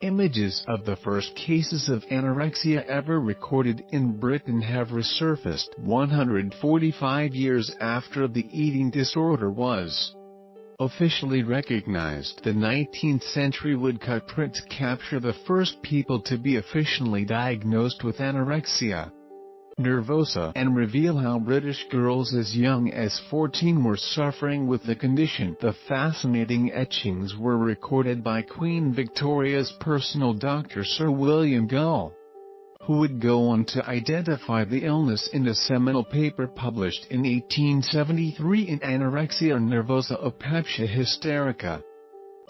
Images of the first cases of anorexia ever recorded in Britain have resurfaced 145 years after the eating disorder was officially recognized. The 19th century woodcut prints capture the first people to be officially diagnosed with anorexia nervosa and reveal how British girls as young as 14 were suffering with the condition. The fascinating etchings were recorded by Queen Victoria's personal doctor Sir William Gull, who would go on to identify the illness in a seminal paper published in 1873 in Anorexia Nervosa Apatia Hysterica.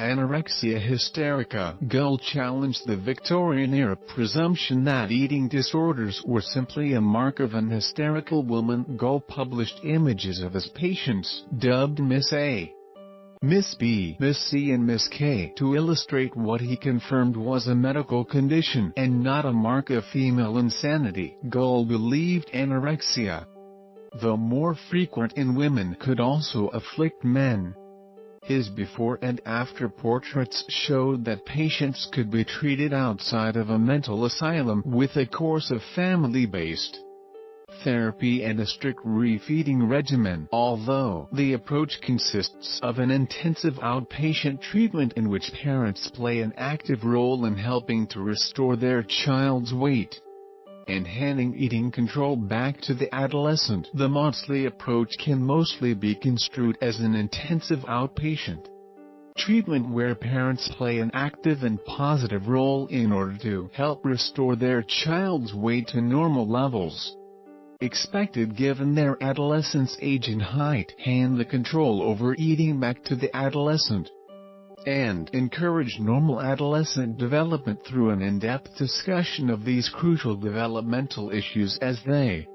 Anorexia hysterica. Gull challenged the Victorian-era presumption that eating disorders were simply a mark of an hysterical woman. Gull published images of his patients, dubbed Miss A, Miss B, Miss C and Miss K, to illustrate what he confirmed was a medical condition and not a mark of female insanity. Gull believed anorexia, though more frequent in women, could also afflict men. His before and after portraits showed that patients could be treated outside of a mental asylum with a course of family-based therapy and a strict refeeding regimen, although the approach consists of an intensive outpatient treatment in which parents play an active role in helping to restore their child's weight and handing eating control back to the adolescent. The Maudsley approach can mostly be construed as an intensive outpatient treatment where parents play an active and positive role in order to help restore their child's weight to normal levels expected given their adolescent's age and height, hand the control over eating back to the adolescent, and encourage normal adolescent development through an in-depth discussion of these crucial developmental issues as they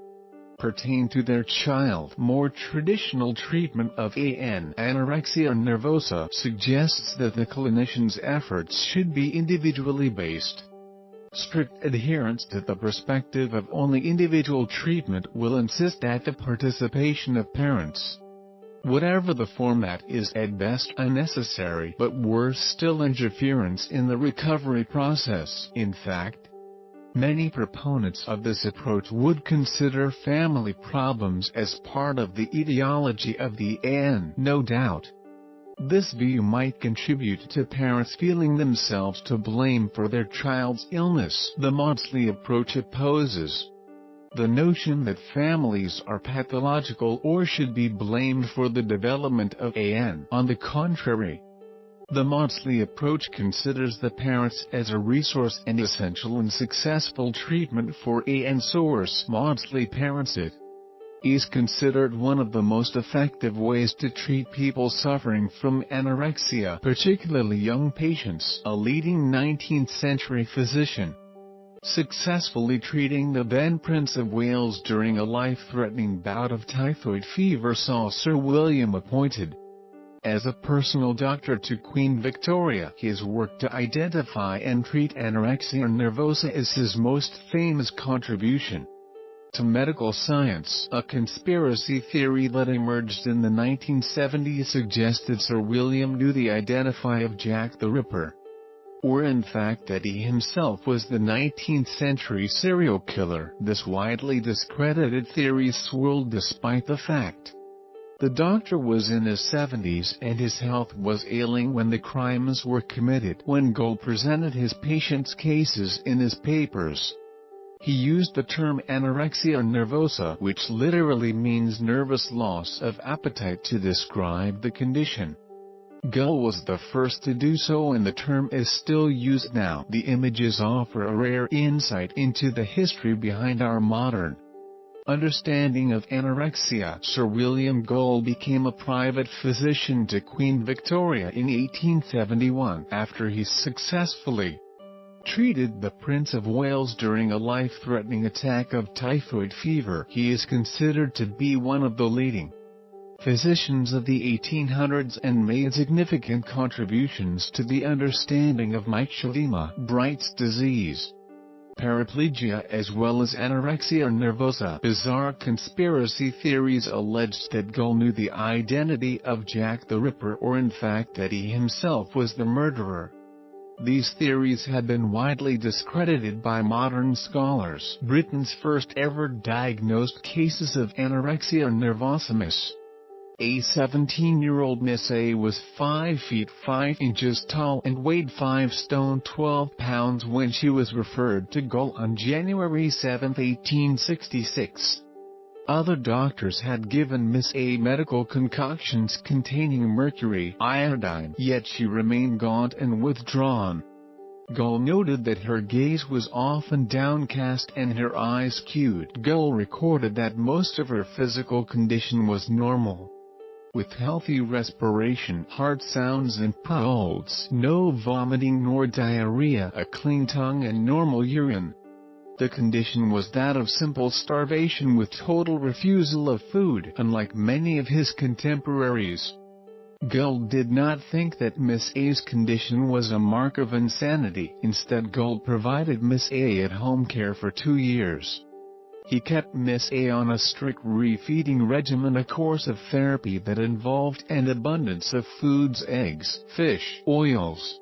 pertain to their child. More traditional treatment of anorexia nervosa suggests that the clinician's efforts should be individually based. Strict adherence to the perspective of only individual treatment will insist at the participation of parents. Whatever the format is at best unnecessary, but worse still interference in the recovery process. In fact, many proponents of this approach would consider family problems as part of the etiology of the AN. No doubt, this view might contribute to parents feeling themselves to blame for their child's illness. The Maudsley approach opposes the notion that families are pathological or should be blamed for the development of AN. On the contrary, the Maudsley approach considers the parents as a resource and essential and successful treatment for AN source. Maudsley parents it is considered one of the most effective ways to treat people suffering from anorexia, particularly young patients. A leading 19th century physician successfully treating the then Prince of Wales during a life-threatening bout of typhoid fever saw Sir William appointed as a personal doctor to Queen Victoria. His work to identify and treat anorexia nervosa is his most famous contribution to medical science. A conspiracy theory that emerged in the 1970s suggested Sir William knew the identity of Jack the Ripper, or in fact that he himself was the 19th century serial killer. This widely discredited theory swirled despite the fact the doctor was in his 70s and his health was ailing when the crimes were committed. When Gull presented his patients' cases in his papers, he used the term anorexia nervosa, which literally means nervous loss of appetite, to describe the condition. Gull was the first to do so and the term is still used now. The images offer a rare insight into the history behind our modern understanding of anorexia. Sir William Gull became a private physician to Queen Victoria in 1871 after he successfully treated the Prince of Wales during a life-threatening attack of typhoid fever. He is considered to be one of the leading physicians of the 1800s and made significant contributions to the understanding of myxedema, Bright's disease, paraplegia as well as anorexia nervosa. Bizarre conspiracy theories alleged that Gull knew the identity of Jack the Ripper or in fact that he himself was the murderer. These theories had been widely discredited by modern scholars. Britain's first ever diagnosed cases of anorexia nervosa. A 17-year-old Miss A was 5 feet 5 inches tall and weighed 5 stone 12 pounds when she was referred to Gull on January 7, 1866. Other doctors had given Miss A medical concoctions containing mercury iodine, yet she remained gaunt and withdrawn. Gull noted that her gaze was often downcast and her eyes skewed. Gull recorded that most of her physical condition was normal, with healthy respiration, heart sounds and pulse, no vomiting nor diarrhea, a clean tongue and normal urine. The condition was that of simple starvation with total refusal of food, unlike many of his contemporaries. Gull did not think that Miss A's condition was a mark of insanity. Instead, Gull provided Miss A at-home care for 2 years. He kept Miss A on a strict refeeding regimen, a course of therapy that involved an abundance of foods, eggs, fish, oils,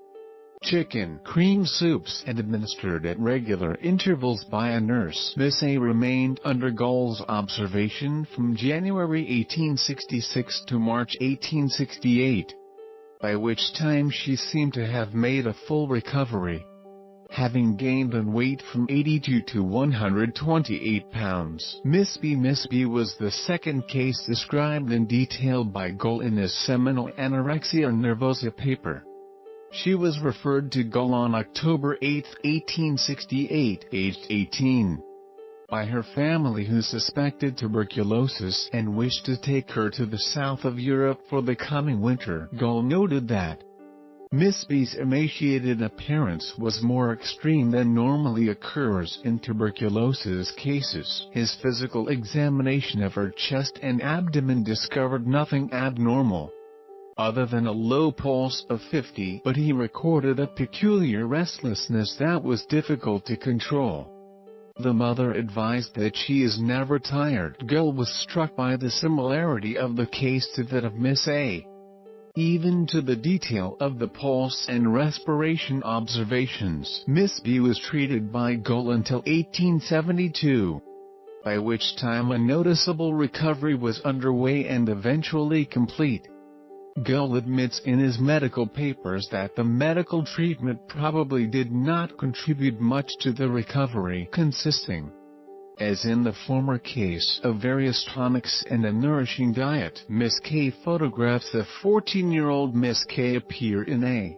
chicken, cream soups, and administered at regular intervals by a nurse. Miss A remained under Gull's observation from January 1866 to March 1868, by which time she seemed to have made a full recovery, having gained in weight from 82 to 128 pounds. Miss B was the second case described in detail by Gull in his seminal Anorexia Nervosa paper. She was referred to Gull on October 8, 1868, aged 18, by her family, who suspected tuberculosis and wished to take her to the south of Europe for the coming winter. Gull noted that Miss B's emaciated appearance was more extreme than normally occurs in tuberculosis cases. His physical examination of her chest and abdomen discovered nothing abnormal, other than a low pulse of 50, but he recorded a peculiar restlessness that was difficult to control. The mother advised that she is never tired. Gull was struck by the similarity of the case to that of Miss A, even to the detail of the pulse and respiration observations. Miss B was treated by Gull until 1872, by which time a noticeable recovery was underway and eventually complete. Gull admits in his medical papers that the medical treatment probably did not contribute much to the recovery, consisting, as in the former case, of various tonics and a nourishing diet. Miss K. Photographs of 14-year-old Miss K appear in a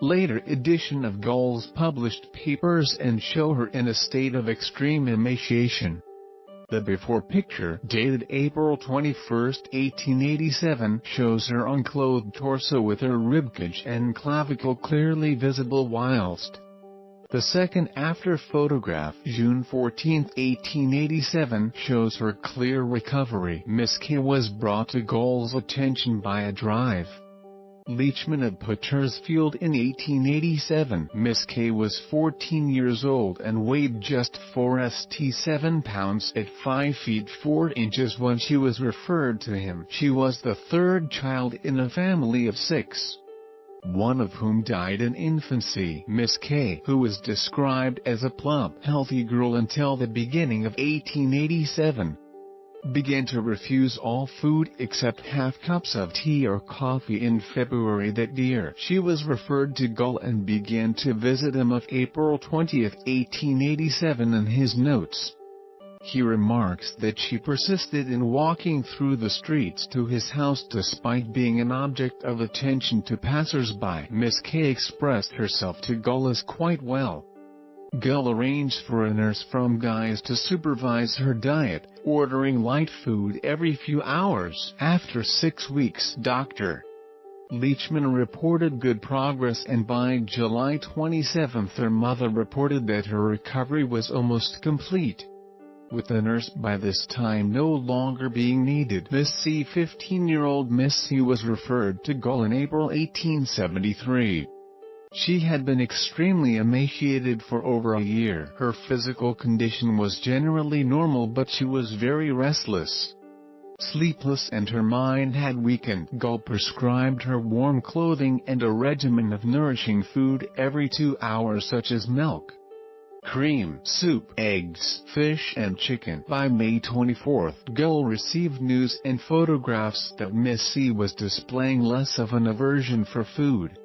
later edition of Gull's published papers and show her in a state of extreme emaciation. The before picture, dated April 21, 1887, shows her unclothed torso with her ribcage and clavicle clearly visible, whilst the second after photograph, June 14, 1887, shows her clear recovery. Miss K was brought to Gull's attention by a drive Leachman of Pottersfield in 1887. Miss K was 14 years old and weighed just 7 pounds at 5 feet 4 inches when she was referred to him. She was the third child in a family of 6, one of whom died in infancy. Miss K, who was described as a plump, healthy girl until the beginning of 1887, began to refuse all food except half cups of tea or coffee in February that year. She was referred to Gull and began to visit him of April 20, 1887. In his notes, he remarks that she persisted in walking through the streets to his house despite being an object of attention to passers-by. Miss K expressed herself to Gull as quite well. Gull arranged for a nurse from Guy's to supervise her diet, ordering light food every few hours. After 6 weeks, Dr. Leachman reported good progress, and by July 27 her mother reported that her recovery was almost complete, with the nurse by this time no longer being needed. Miss C. 15-year-old Miss C was referred to Gull in April 1873. She had been extremely emaciated for over a year. Her physical condition was generally normal, but she was very restless. Sleepless and her mind had weakened. Gull prescribed her warm clothing and a regimen of nourishing food every 2 hours, such as milk, cream, soup, eggs, fish and chicken. By May 24, Gull received news and photographs that Miss C was displaying less of an aversion for food.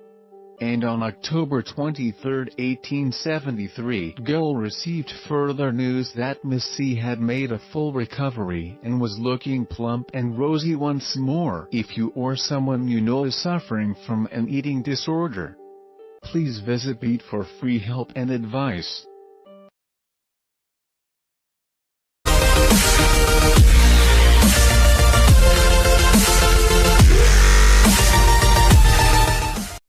And on October 23, 1873, Gull received further news that Miss C had made a full recovery and was looking plump and rosy once more. If you or someone you know is suffering from an eating disorder, please visit BEAT for free help and advice.